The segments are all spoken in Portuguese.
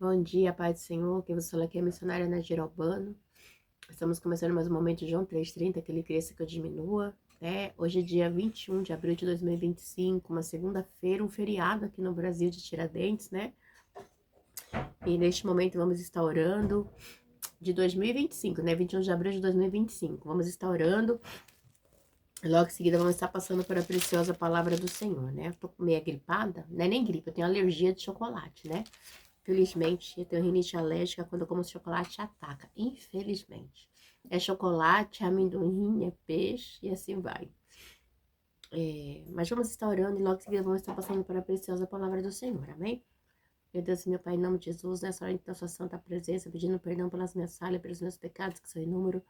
Bom dia, Pai do Senhor. Quem você fala aqui é a missionária Nadir Albano. Estamos começando mais um momento de João 3,30, que ele cresça que eu diminua. Hoje é dia 21 de abril de 2025, uma segunda-feira, um feriado aqui no Brasil de Tiradentes, né? E neste momento vamos estar orando de 2025, né? 21 de abril de 2025. Vamos estar orando. Logo em seguida vamos estar passando por a preciosa palavra do Senhor, né? Eu tô meio gripada, não é nem gripe, eu tenho alergia de chocolate, né? Infelizmente, eu tenho rinite alérgica quando eu como chocolate ataca. Infelizmente. É chocolate, é amendoim, é peixe e assim vai. Mas vamos estar orando e logo em seguida vamos estar passando para a preciosa palavra do Senhor, amém? Meu Deus, meu Pai, em nome de Jesus, nessa hora então sua santa presença, pedindo perdão pelas minhas falhas, pelos meus pecados, que são inúmeros.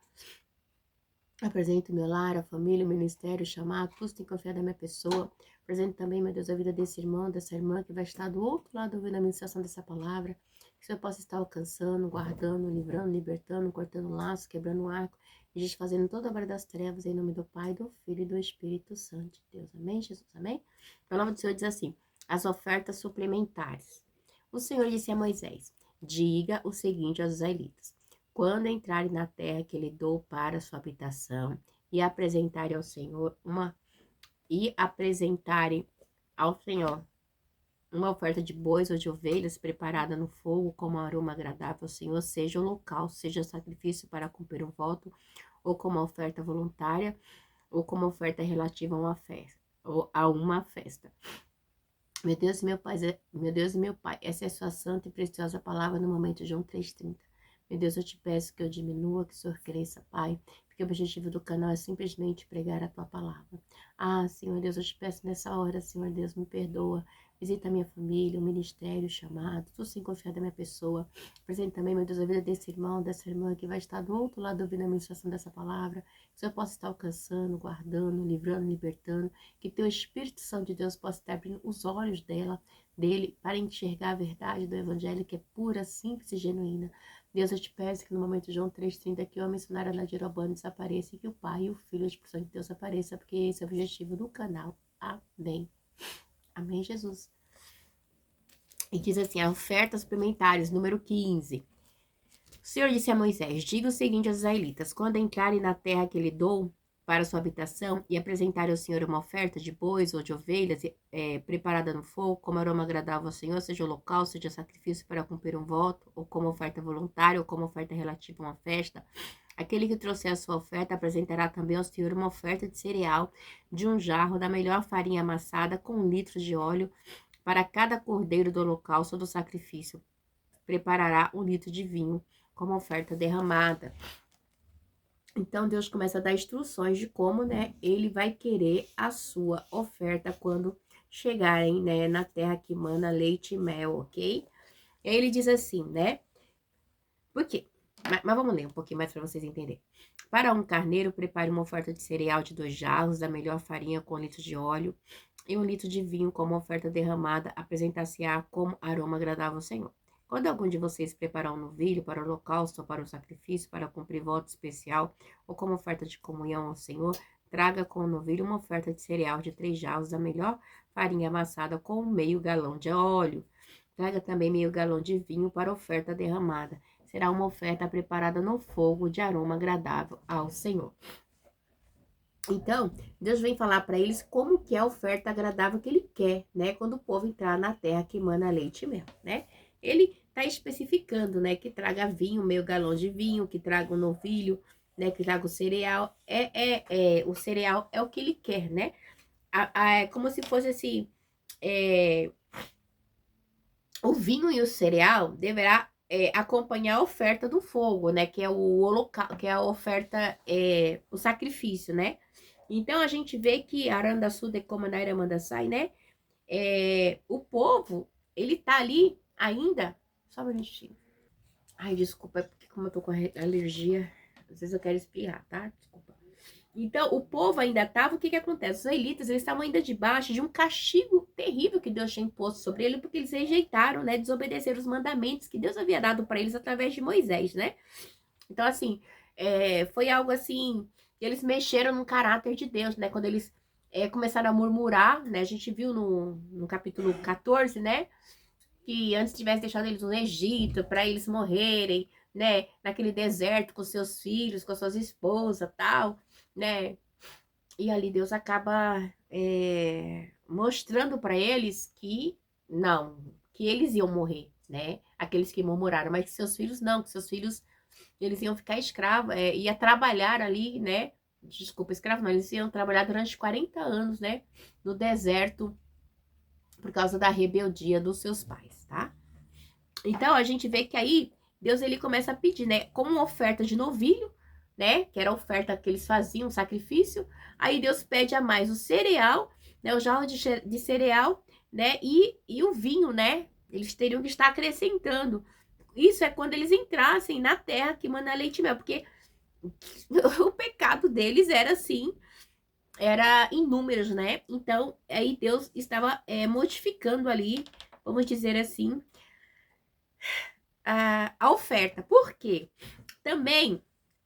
Apresento meu lar, a família, o ministério, o chamado, tudo tem confiado na minha pessoa. Apresento também, meu Deus, a vida desse irmão, dessa irmã que vai estar do outro lado ouvindo a ministração dessa palavra. Que o Senhor possa estar alcançando, guardando, livrando, libertando, cortando laço, quebrando o arco e desfazendo toda a obra das trevas em nome do Pai, do Filho e do Espírito Santo de Deus. Amém, Jesus? Amém? A palavra do Senhor diz assim: as ofertas suplementares. O Senhor disse a Moisés: diga o seguinte aos israelitas: quando entrarem na terra que ele dou para sua habitação e apresentarem ao Senhor uma oferta de bois ou de ovelhas preparada no fogo como aroma agradável ao Senhor, seja o local, seja sacrifício para cumprir um voto, ou como oferta voluntária, ou como oferta relativa a uma festa, ou a uma festa. Meu Deus, meu Deus e meu Pai, essa é a sua santa e preciosa palavra no momento de João 3,30. Meu Deus, eu te peço que eu diminua, que o Senhor cresça, Pai, porque o objetivo do canal é simplesmente pregar a tua palavra. Ah, Senhor Deus, eu te peço nessa hora, Senhor Deus, me perdoa. Visita a minha família, o ministério, o chamado, tudo sem confiar da minha pessoa. Presente também, meu Deus, a vida desse irmão, dessa irmã que vai estar do outro lado ouvindo a ministração dessa palavra. Que o Senhor possa estar alcançando, guardando, livrando, libertando. Que teu Espírito Santo de Deus possa estar abrindo os olhos dele, para enxergar a verdade do Evangelho, que é pura, simples e genuína. Deus, eu te peço que no momento de João 3,30 que a missionária Nadir Albano desapareça e que o Pai e o Filho e o Espírito Santo de Deus apareça, porque esse é o objetivo do canal. Amém. Amém, Jesus. E diz assim, a ofertas suplementares, número 15. O Senhor disse a Moisés, diga o seguinte aos israelitas, quando entrarem na terra que lhe dou para sua habitação e apresentarem ao Senhor uma oferta de bois ou de ovelhas preparada no fogo, como aroma agradável ao Senhor, seja holocausto, seja sacrifício para cumprir um voto, ou como oferta voluntária, ou como oferta relativa a uma festa, aquele que trouxer a sua oferta apresentará também ao Senhor uma oferta de cereal de um jarro da melhor farinha amassada com 1 litro de óleo para cada cordeiro do holocausto ou do sacrifício. Preparará 1 litro de vinho como oferta derramada. Então, Deus começa a dar instruções de como, né, ele vai querer a sua oferta quando chegarem, né, na terra que mana leite e mel, ok? E aí ele diz assim, né? Por quê? Mas vamos ler um pouquinho mais para vocês entenderem. Para um carneiro, prepare uma oferta de cereal de 2 jarros da melhor farinha com 1 litro de óleo e 1 litro de vinho como oferta derramada, apresentar-se-á como aroma agradável ao Senhor. Quando algum de vocês preparar um novilho para o holocausto ou para o sacrifício, para cumprir voto especial ou como oferta de comunhão ao Senhor, traga com o novilho uma oferta de cereal de 3 jarros da melhor farinha amassada com meio galão de óleo. Traga também meio galão de vinho para oferta derramada. Será uma oferta preparada no fogo de aroma agradável ao Senhor. Então, Deus vem falar para eles como que é a oferta agradável que ele quer, né? Quando o povo entrar na terra que mana leite e mel, né? Ele está especificando, né? Que traga vinho, meio galão de vinho, que traga um novilho, né? Que traga o cereal. O cereal é o que ele quer, né? É como se fosse assim, o vinho e o cereal deverá acompanhar a oferta do fogo, né? Que é o holocausto, que é a oferta, o sacrifício, né? Então a gente vê que Arandaçu de Comanaira Mandassai, né? O povo, ele tá ali ainda. Só um minutinho. Ai, desculpa, é porque como eu tô com alergia, às vezes eu quero espirrar, tá? Desculpa. Então, o povo ainda estava, o que que acontece? Os israelitas, eles estavam ainda debaixo de um castigo terrível que Deus tinha imposto sobre eles, porque eles rejeitaram, né, desobedeceram os mandamentos que Deus havia dado para eles através de Moisés, né? Então, assim, foi algo assim, eles mexeram no caráter de Deus, né? Quando eles começaram a murmurar, né? A gente viu no capítulo 14, né? que antes tivesse deixado eles no Egito para eles morrerem, né, naquele deserto com seus filhos, com suas esposas, tal, né? E ali Deus acaba mostrando para eles que não, que eles iam morrer, né? Aqueles que murmuraram, mas que seus filhos não, que seus filhos eles iam ficar escravos, ia trabalhar ali, né? Desculpa, escravo não, eles iam trabalhar durante 40 anos, né? No deserto, por causa da rebeldia dos seus pais, tá? Então, a gente vê que aí, Deus, ele começa a pedir, né? Como uma oferta de novilho, né? Que era a oferta que eles faziam, um sacrifício. Aí, Deus pede a mais o cereal, né? O jarro de cereal, né? E o vinho, né? Eles teriam que estar acrescentando. Isso é quando eles entrassem na terra que mana leite e mel, porque o pecado deles era assim, era em números, né? Então, aí Deus estava modificando ali, vamos dizer assim, a oferta. Por quê? Também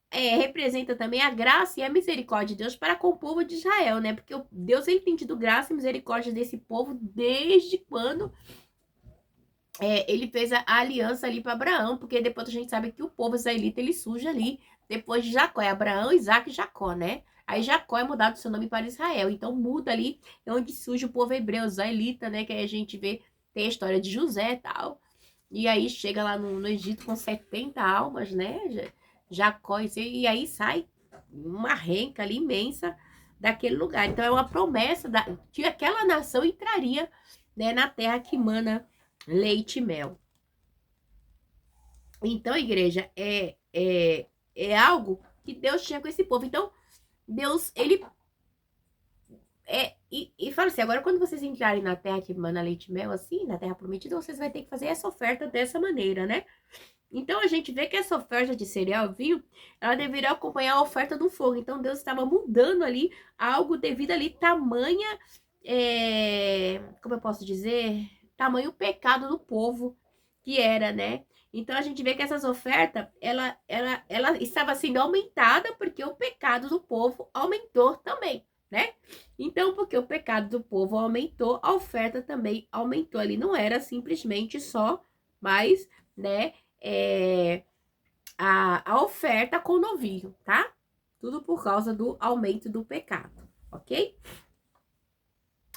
representa também a graça e a misericórdia de Deus para com o povo de Israel, né? Porque Deus ele tem tido graça e misericórdia desse povo desde quando ele fez a aliança ali para Abraão, porque depois a gente sabe que o povo israelita ele surge ali depois de Jacó, é Abraão, Isaac e Jacó, né? Aí Jacó é mudado seu nome para Israel, então muda ali onde surge o povo hebreu, israelita, né? Que aí a gente vê, tem a história de José e tal, e aí chega lá no Egito com 70 almas, né? Jacó, e aí sai uma renca ali imensa daquele lugar. Então é uma promessa que aquela nação entraria, né, na terra que mana leite e mel. Então, igreja, é algo que Deus tinha com esse povo. Então, Deus, ele e fala assim, agora quando vocês entrarem na terra que mana leite e mel, assim, na terra prometida, vocês vão ter que fazer essa oferta dessa maneira, né? Então, a gente vê que essa oferta de cereal, viu? Ela deveria acompanhar a oferta do fogo. Então, Deus estava mudando ali algo devido ali tamanha, como eu posso dizer? Tamanho pecado do povo que era, né? Então, a gente vê que essas ofertas, ela estava sendo aumentada porque o pecado do povo aumentou também, né? Então, porque o pecado do povo aumentou, a oferta também aumentou ali. Não era simplesmente só, mas, né? A oferta com novilho, tá? Tudo por causa do aumento do pecado, ok?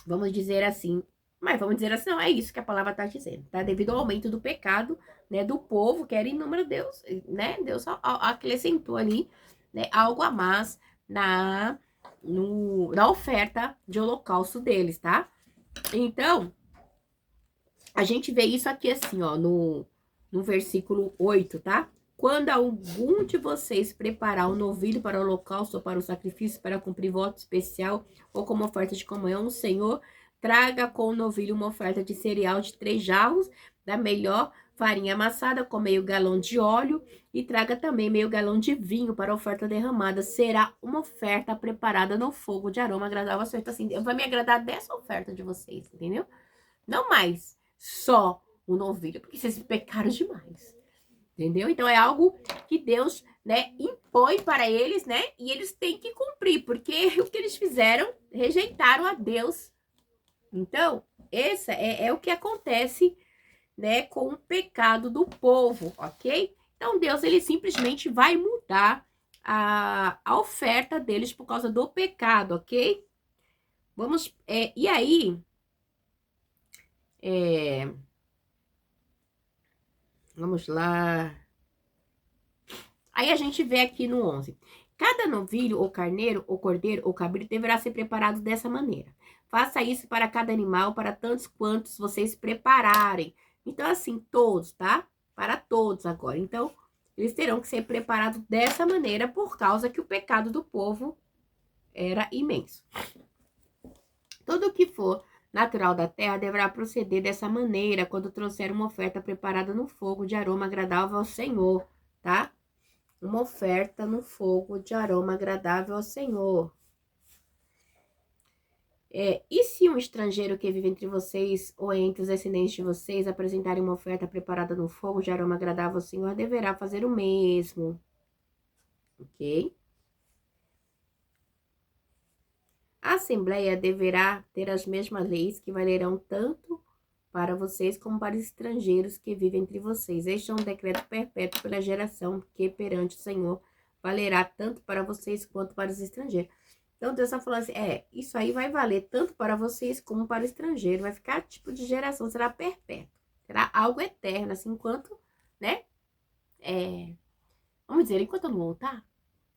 Vamos dizer assim, mas vamos dizer assim, não é isso que a palavra está dizendo, tá? Devido ao aumento do pecado, né, do povo, que era inúmero, Deus, né? Deus acrescentou ali, né, algo a mais na oferta de holocausto deles, tá? Então, a gente vê isso aqui assim, ó, no versículo 8, tá? Quando algum de vocês preparar um novilho para o holocausto ou para o sacrifício, para cumprir voto especial ou como oferta de comunhão, o Senhor traga com o novilho uma oferta de cereal de 3 jarros da melhor farinha amassada com meio galão de óleo e traga também meio galão de vinho para a oferta derramada. Será uma oferta preparada no fogo de aroma agradável. Assim, vai me agradar dessa oferta de vocês, entendeu? Não mais só o novilho, porque vocês pecaram demais. Entendeu? Então é algo que Deus, né, impõe para eles, né? E eles têm que cumprir, porque o que eles fizeram, rejeitaram a Deus. Então, esse é o que acontece, né, com o pecado do povo, ok? Então, Deus, ele simplesmente vai mudar a oferta deles por causa do pecado, ok? Vamos, e aí, vamos lá. Aí a gente vê aqui no 11. Cada novilho, ou carneiro, ou cordeiro, ou cabrito deverá ser preparado dessa maneira. Faça isso para cada animal, para tantos quantos vocês prepararem. Então, assim, todos, tá? Para todos agora. Então, eles terão que ser preparados dessa maneira por causa que o pecado do povo era imenso. Tudo que for natural da terra deverá proceder dessa maneira quando trouxer uma oferta preparada no fogo de aroma agradável ao Senhor, tá? Uma oferta no fogo de aroma agradável ao Senhor. E se um estrangeiro que vive entre vocês ou entre os descendentes de vocês apresentarem uma oferta preparada no fogo de aroma agradável ao Senhor, deverá fazer o mesmo. Ok? A Assembleia deverá ter as mesmas leis que valerão tanto para vocês como para os estrangeiros que vivem entre vocês. Este é um decreto perpétuo pela geração que perante o Senhor valerá tanto para vocês quanto para os estrangeiros. Então, Deus está falando assim, isso aí vai valer tanto para vocês como para o estrangeiro. Vai ficar tipo de geração, será perpétuo. Será algo eterno, assim, enquanto, né? Vamos dizer, enquanto eu não voltar,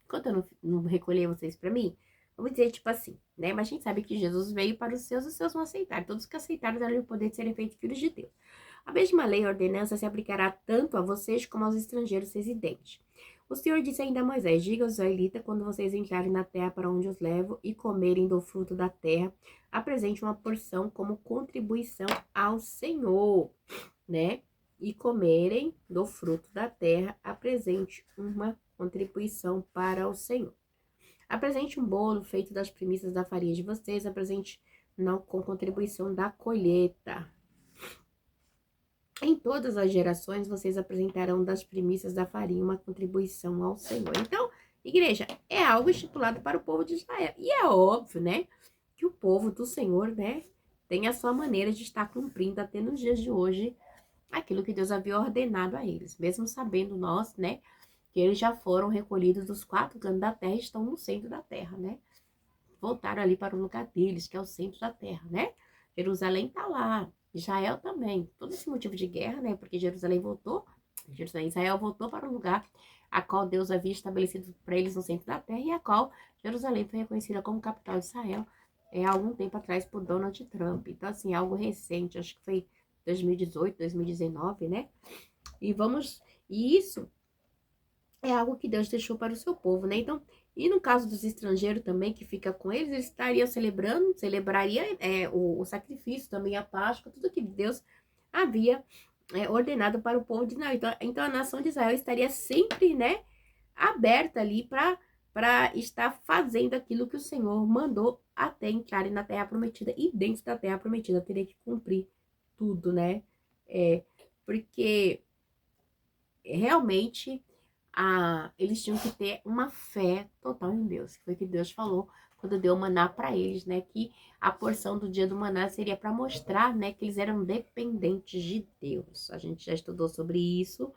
enquanto eu não recolher vocês para mim, vamos dizer, tipo assim, né? Mas a gente sabe que Jesus veio para os seus vão aceitar. Todos que aceitaram deram o poder de serem feitos filhos de Deus. A mesma lei e ordenança se aplicará tanto a vocês como aos estrangeiros residentes. O Senhor disse ainda a Moisés, diga aos israelitas, quando vocês entrarem na terra para onde os levo e comerem do fruto da terra, apresente uma porção como contribuição ao Senhor, né? E comerem do fruto da terra, apresente uma contribuição para o Senhor. Apresente um bolo feito das primícias da farinha de vocês, apresente não com contribuição da colheita. Em todas as gerações, vocês apresentarão das primícias da farinha uma contribuição ao Senhor. Então, igreja, é algo estipulado para o povo de Israel. E é óbvio, né, que o povo do Senhor, né, tem a sua maneira de estar cumprindo até nos dias de hoje aquilo que Deus havia ordenado a eles. Mesmo sabendo nós, né, que eles já foram recolhidos dos 4 cantos da terra e estão no centro da terra, né? Voltaram ali para o lugar deles, que é o centro da terra, né? Jerusalém tá lá, Israel também. Todo esse motivo de guerra, né? Porque Israel voltou para o lugar a qual Deus havia estabelecido para eles no centro da terra e a qual Jerusalém foi reconhecida como capital de Israel há algum tempo atrás por Donald Trump. Então, assim, algo recente, acho que foi 2018, 2019, né? E isso é algo que Deus deixou para o seu povo, né? Então, e no caso dos estrangeiros também, que fica com eles estariam celebraria o sacrifício, também a Páscoa, tudo que Deus havia ordenado para o povo de Israel. Então, a nação de Israel estaria sempre, né, aberta ali para estar fazendo aquilo que o Senhor mandou até entrarem na Terra Prometida. E dentro da Terra Prometida teria que cumprir tudo, né? Porque realmente eles tinham que ter uma fé total em Deus. Foi o que Deus falou quando deu o maná para eles, né? Que a porção do dia do maná seria para mostrar, né, que eles eram dependentes de Deus. A gente já estudou sobre isso,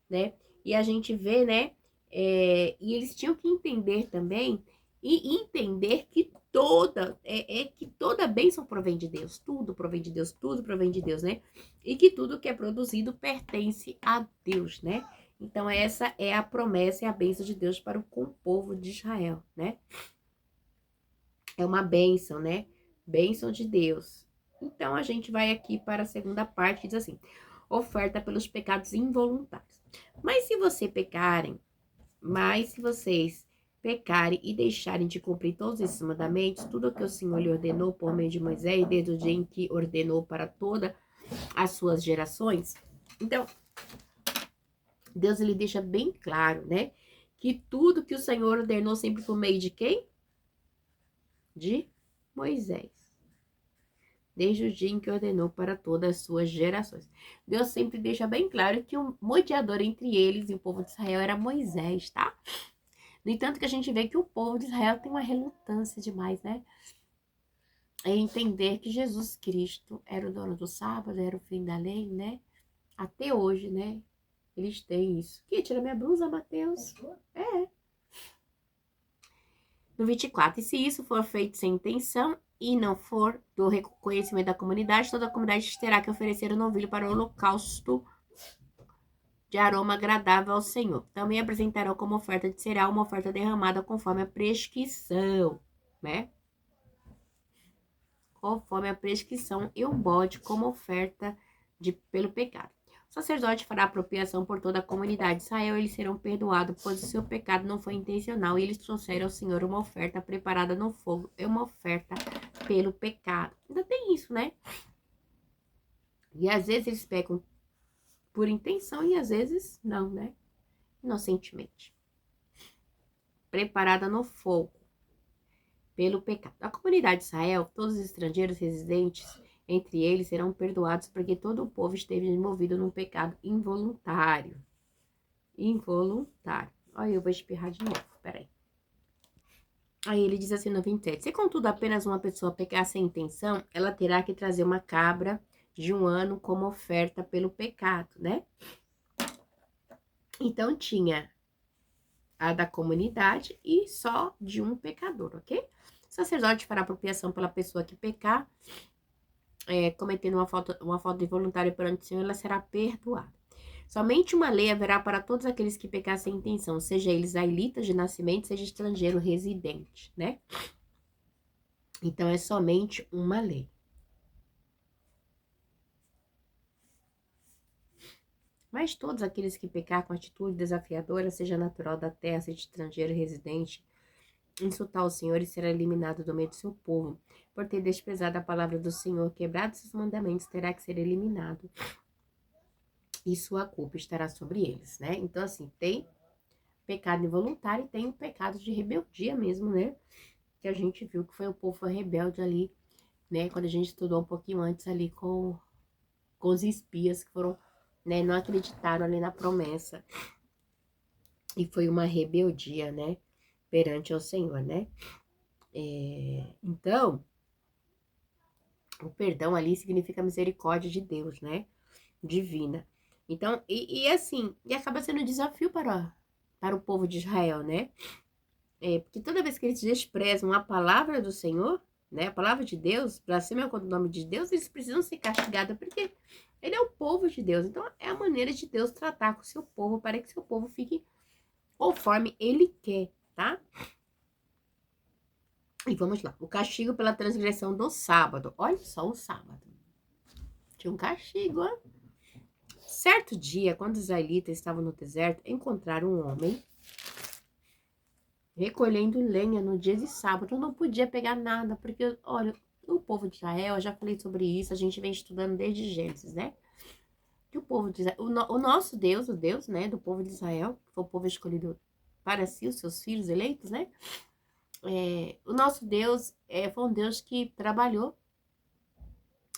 né? E a gente vê, né? E eles tinham que entender também e entender que toda bênção provém de Deus, tudo provém de Deus, tudo provém de Deus, né? E que tudo que é produzido pertence a Deus, né? Então, essa é a promessa e a bênção de Deus para o povo de Israel, né? É uma bênção, né? Bênção de Deus. Então, a gente vai aqui para a segunda parte, que diz assim, oferta pelos pecados involuntários. Mas se vocês pecarem e deixarem de cumprir todos esses mandamentos, tudo o que o Senhor lhe ordenou por meio de Moisés, desde o dia em que ordenou para todas as suas gerações. Então, Deus, ele deixa bem claro, né? Que tudo que o Senhor ordenou sempre por meio de quem? De Moisés. Desde o dia em que ordenou para todas as suas gerações. Deus sempre deixa bem claro que o mediador entre eles e o povo de Israel era Moisés, tá? No entanto, que a gente vê que o povo de Israel tem uma relutância demais, né? Em entender que Jesus Cristo era o dono do sábado, era o fim da lei, né? Até hoje, né? Eles têm isso. Que tira minha blusa, Mateus? No 24, e se isso for feito sem intenção e não for do reconhecimento da comunidade, toda a comunidade terá que oferecer um novilho para o holocausto de aroma agradável ao Senhor. Também apresentarão como oferta de cereal uma oferta derramada conforme a prescrição, né? Conforme a prescrição e um bode como oferta pelo pecado. O sacerdote fará apropriação por toda a comunidade de Israel, eles serão perdoados, pois o seu pecado não foi intencional, e eles trouxeram ao Senhor uma oferta preparada no fogo, é uma oferta pelo pecado. Ainda tem isso, né? E às vezes eles pecam por intenção e às vezes não, né? Inocentemente. Preparada no fogo, pelo pecado. A comunidade de Israel, todos os estrangeiros residentes entre eles serão perdoados, porque todo o povo esteve envolvido num pecado involuntário. Involuntário. Olha, eu vou espirrar de novo, peraí. Aí ele diz assim no 27, se contudo apenas uma pessoa pecar sem intenção, ela terá que trazer uma cabra de um ano como oferta pelo pecado, né? Então, tinha a da comunidade e só de um pecador, ok? O sacerdote fará apropriação pela pessoa que pecar, cometendo uma falta involuntária perante o Senhor, ela será perdoada. Somente uma lei haverá para todos aqueles que pecassem sem intenção, seja eles israelitas de nascimento, seja estrangeiro residente, né? Então, é somente uma lei. Mas todos aqueles que pecar com atitude desafiadora, seja natural da terra, seja estrangeiro residente, insultar o Senhor e será eliminado do meio do seu povo. Por ter desprezado a palavra do Senhor, quebrado seus mandamentos, terá que ser eliminado. E sua culpa estará sobre eles, né? Então, assim, tem pecado involuntário e tem o pecado de rebeldia mesmo, né? Que a gente viu que foi o povo rebelde ali, né? Quando a gente estudou um pouquinho antes ali com os espias que foram, né? Não acreditaram ali na promessa. E foi uma rebeldia, né? Perante ao Senhor, né? Então, o perdão ali significa misericórdia de Deus, né? Divina. Então, assim, e acaba sendo um desafio para o povo de Israel, né? Porque toda vez que eles desprezam a palavra do Senhor, né? A palavra de Deus, blasfêmia contra o nome de Deus, eles precisam ser castigados, porque ele é o povo de Deus. Então, é a maneira de Deus tratar com o seu povo, para que seu povo fique conforme ele quer, tá? E vamos lá. O castigo pela transgressão do sábado. Olha só o sábado. Tinha um castigo, ó. Certo dia, quando os israelitas estavam no deserto, encontraram um homem recolhendo lenha no dia de sábado. Não podia pegar nada, porque, olha, o povo de Israel, eu já falei sobre isso, a gente vem estudando desde Gênesis, né? Que o povo de Israel, o nosso Deus, o Deus, né, do povo de Israel, que foi o povo escolhido para si, os seus filhos eleitos, né? O nosso Deus foi um Deus que trabalhou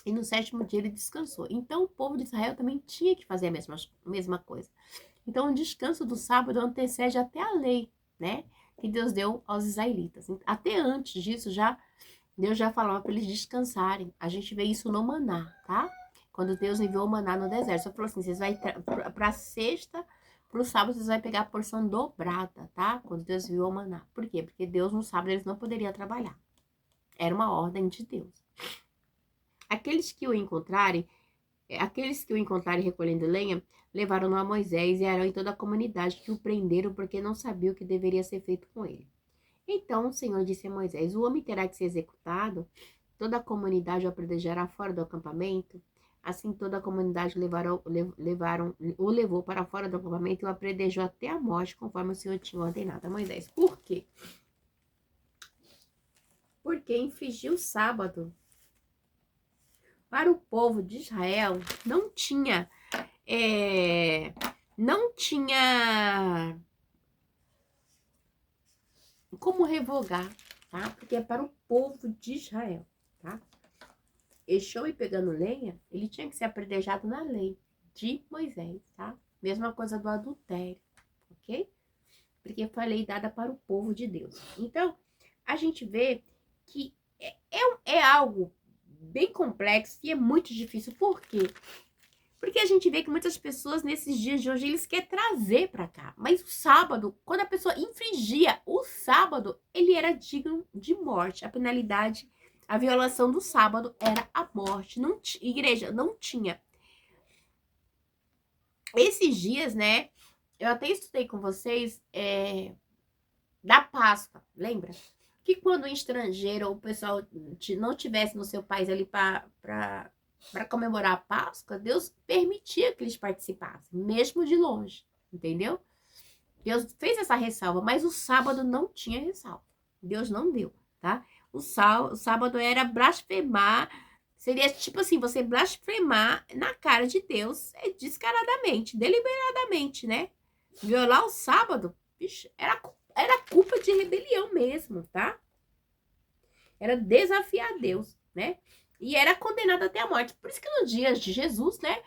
e no sétimo dia ele descansou. Então, o povo de Israel também tinha que fazer a mesma coisa. Então, o descanso do sábado antecede até a lei, né? Que Deus deu aos israelitas. Até antes disso, Deus já falava para eles descansarem. A gente vê isso no maná, tá? Quando Deus enviou o maná no deserto. Só falou assim, vocês vão para sexta, para o sábado, vocês vão pegar a porção dobrada, tá? Quando Deus enviou o maná. Por quê? Porque Deus no sábado eles não poderiam trabalhar. Era uma ordem de Deus. Aqueles que o encontrarem recolhendo lenha, levaram-no a Moisés e Arão e toda a comunidade, que o prenderam porque não sabiam o que deveria ser feito com ele. Então o Senhor disse a Moisés: o homem terá que ser executado, toda a comunidade o apredejará fora do acampamento. Assim toda a comunidade o levou para fora do acampamento e o apredejou até a morte, conforme o Senhor tinha ordenado a Moisés. Por quê? Porque infringiu o sábado. Para o povo de Israel, não tinha como revogar, tá? Porque é para o povo de Israel, tá? Esse homem pegando lenha, ele tinha que ser apredejado na lei de Moisés, tá? Mesma coisa do adultério, ok? Porque foi a lei dada para o povo de Deus. Então, a gente vê que é algo bem complexo e é muito difícil. Por quê? Porque a gente vê que muitas pessoas, nesses dias de hoje, eles querem trazer para cá. Mas o sábado, quando a pessoa infringia o sábado, ele era digno de morte. A penalidade, a violação do sábado era a morte. Não igreja, não tinha. Esses dias, né, eu até estudei com vocês da Páscoa, lembra? Que quando um estrangeiro ou o pessoal não tivesse no seu país ali para comemorar a Páscoa, Deus permitia que eles participassem, mesmo de longe, entendeu? Deus fez essa ressalva, mas o sábado não tinha ressalva. Deus não deu, tá? O sábado era blasfemar, seria tipo assim, você blasfemar na cara de Deus, descaradamente, deliberadamente, né? Violar o sábado, bicho, era culpa de rebelião mesmo, tá? Era desafiar Deus, né? E era condenado até a morte. Por isso que nos dias de Jesus, né?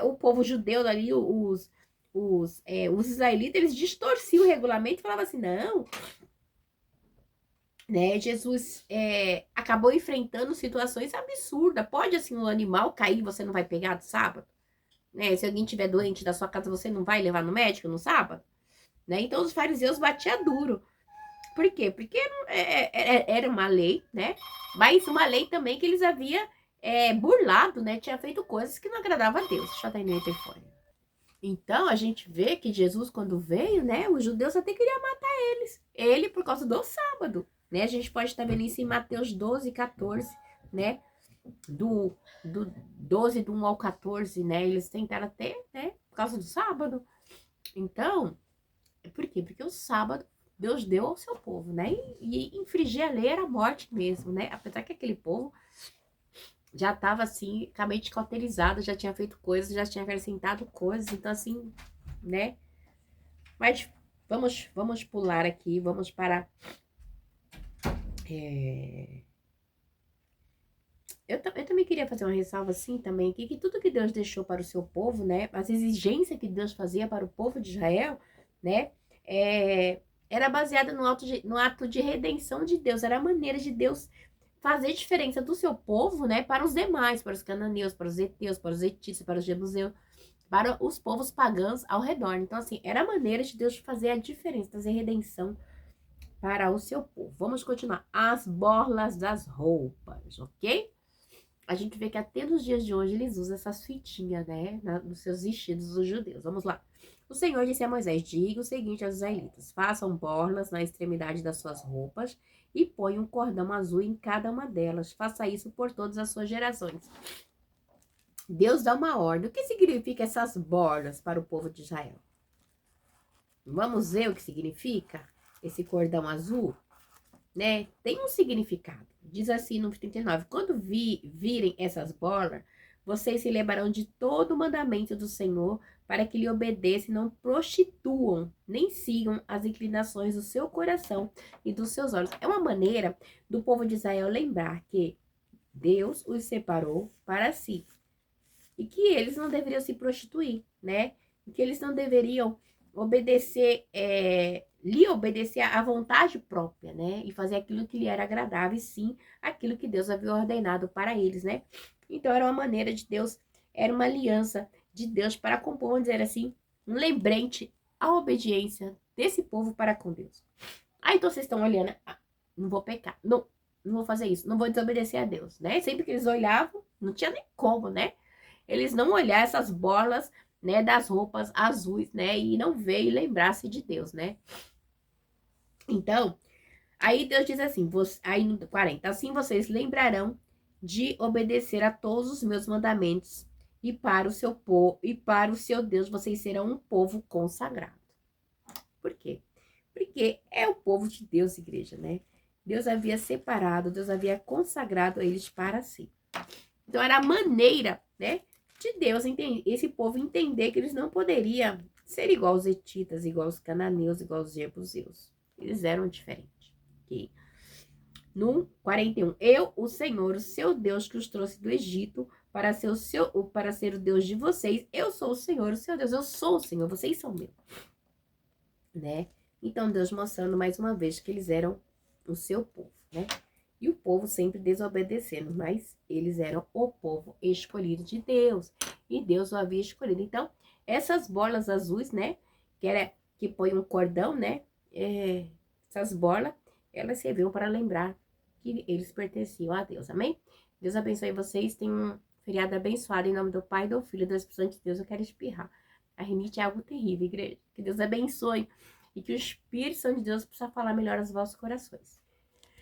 O povo judeu ali, os israelitas, eles distorciam o regulamento e falavam assim, não, né? Jesus acabou enfrentando situações absurdas. Pode, assim, um animal cair, você não vai pegar do sábado? Né? Se alguém tiver doente da sua casa, você não vai levar no médico no sábado? Né? Então, os fariseus batiam duro. Por quê? Porque era uma lei, né? Mas uma lei também que eles haviam burlado, né? Tinha feito coisas que não agradavam a Deus. Deixa eu até no telefone. Então, a gente vê que Jesus, quando veio, né? Os judeus até queriam matar eles. Ele, por causa do sábado, né? A gente pode estar vendo isso em Mateus 12, 14, né? Do 12, do 1 ao 14, né? Eles tentaram até, né? Por causa do sábado. Então, por quê? Porque o sábado Deus deu ao seu povo, né? E infringir a lei era a morte mesmo, né? Apesar que aquele povo já estava assim, com a mente cauterizada, já tinha feito coisas, já tinha acrescentado coisas, então assim, né? Mas vamos pular aqui, vamos para. Eu também queria fazer uma ressalva assim também aqui, que tudo que Deus deixou para o seu povo, né? As exigências que Deus fazia para o povo de Israel, né? Era baseada no ato de redenção de Deus, era a maneira de Deus fazer diferença do seu povo, né, para os demais, para os cananeus, para os heteus, para os hetitas, para os jebuseus, para os povos pagãos ao redor. Então, assim, era a maneira de Deus fazer a diferença, trazer redenção para o seu povo. Vamos continuar. As borlas das roupas, ok? A gente vê que até nos dias de hoje eles usam essas fitinhas, né, nos seus vestidos dos judeus. Vamos lá. O Senhor disse a Moisés: diga o seguinte aos israelitas: façam borlas na extremidade das suas roupas e põe um cordão azul em cada uma delas. Faça isso por todas as suas gerações. Deus dá uma ordem. O que significa essas borlas para o povo de Israel? Vamos ver o que significa esse cordão azul, né? Tem um significado. Diz assim no 39: quando virem essas borlas, vocês se lembrarão de todo o mandamento do Senhor, para que lhe obedeçam e não prostituam, nem sigam as inclinações do seu coração e dos seus olhos. É uma maneira do povo de Israel lembrar que Deus os separou para si e que eles não deveriam se prostituir, né? E que eles não deveriam obedecer, lhe obedecer à vontade própria, né? E fazer aquilo que lhe era agradável, e sim aquilo que Deus havia ordenado para eles, né? Então era uma maneira de Deus, era uma aliança de Deus para compor, vamos dizer assim, um lembrete à obediência desse povo para com Deus. Ah, então vocês estão olhando, não vou pecar, não vou fazer isso, não vou desobedecer a Deus, né? Sempre que eles olhavam, não tinha nem como, né? Eles não olhar essas borlas, né, das roupas azuis, né, e não ver e lembrar-se de Deus, né? Então, aí Deus diz assim, aí no 40, assim vocês lembrarão de obedecer a todos os meus mandamentos e para o seu povo e para o seu Deus vocês serão um povo consagrado. Por quê? Porque é o povo de Deus, igreja, né? Deus havia separado, Deus havia consagrado eles para si. Então era a maneira, né, de Deus esse povo entender que eles não poderiam ser igual aos hetitas, igual aos cananeus, igual aos jebuseus. Eles eram diferentes. Okay? No 41, eu, o Senhor, o seu Deus, que os trouxe do Egito para ser o Deus de vocês. Eu sou o Senhor, o seu Deus. Eu sou o Senhor, vocês são meus. Né? Então Deus mostrando mais uma vez que eles eram o seu povo, né? E o povo sempre desobedecendo, mas eles eram o povo escolhido de Deus. E Deus o havia escolhido. Então, essas bolas azuis, né? Que põe um cordão, né? Essas bolas, elas serviam para lembrar que eles pertenciam a Deus. Amém? Deus abençoe vocês. Tenham um feriado abençoado. Em nome do Pai, do Filho e do Espírito de Deus. Eu quero espirrar. A rinite é algo terrível, igreja. Que Deus abençoe. E que o Espírito Santo de Deus possa falar melhor aos vossos corações.